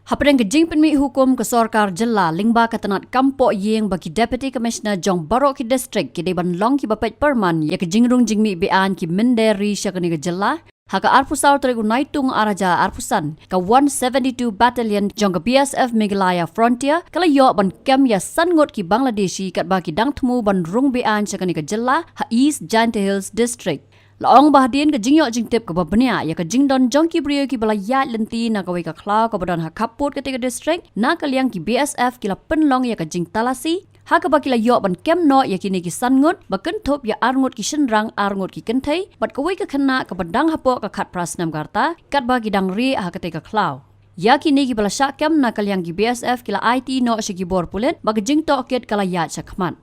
Hapadang kejing penmi hukum ke Sorkar Jela lingba katanat kampok yeng bagi Deputy Commissioner Jong Barok ki district ki deban long ki bapet perman ya kejing Rung jingmi Be-aiñ ki menderi syakani ke Jela haka arpusar terigu naitung araja arpusan ka 172 Battalion jong ke BSF Meghalaya Frontier kala yo ban kem ya Ngut ki Bangladeshi Katba ki dang Thmu ban Rung Be-aiñ syakani ke Jela ha East Giant Hills District. Laong bahdien ke jingyo jingtip ke babania ya ke jingdon jongki brio ki balayat lenti na kawai ka klau ke badan ha kaput ketika district na kaliang ki BSF kila penlong ya ke jing talasi ha ke bakila yo ban kem no ya kini ki Ngut baken thop ya arngut ki shenrang arngut ki kentai bat kawai ka kena ke badang hapo ka khat prasnam garta Katba ki dang ri ha ketika klau ya kini ki balasyak kem na kaliang ki BSF kila IT no shiki bor pulet bag jing to ket kala ya chakman.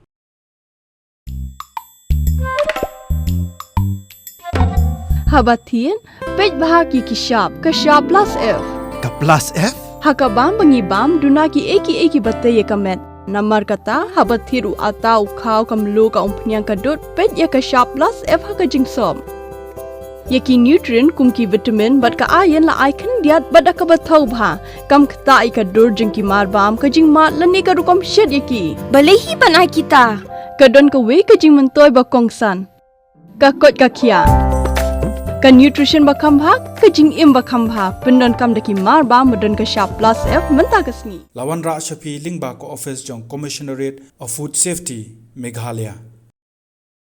Habatin, pej bahagi ki shop plus F. Ka plus F? Haka bam bangi bam dunaki eki batte ye kamet. Namar kata habathiru atau kau kamlu ka umpnyang kadut pej ya ka shop plus F haka jingsom. Yaki nutrient kum ki vitamin bat ka ayen la icon diat bat ka bathau bha kam kta I ka dur jingki mar bam ka jing mat lani ka rukom shed yaki. Balehi banai kita. Kadon ka we ka jing mentoy ba kongsan. Ka kot ka kia. Ka nutrition bakam bha ka jing im bakam bha pendon kam daki mar ba modon ka shop plus F menta kasni Lawan ra shapi lingba ko office jong commissionerate of food safety Meghalaya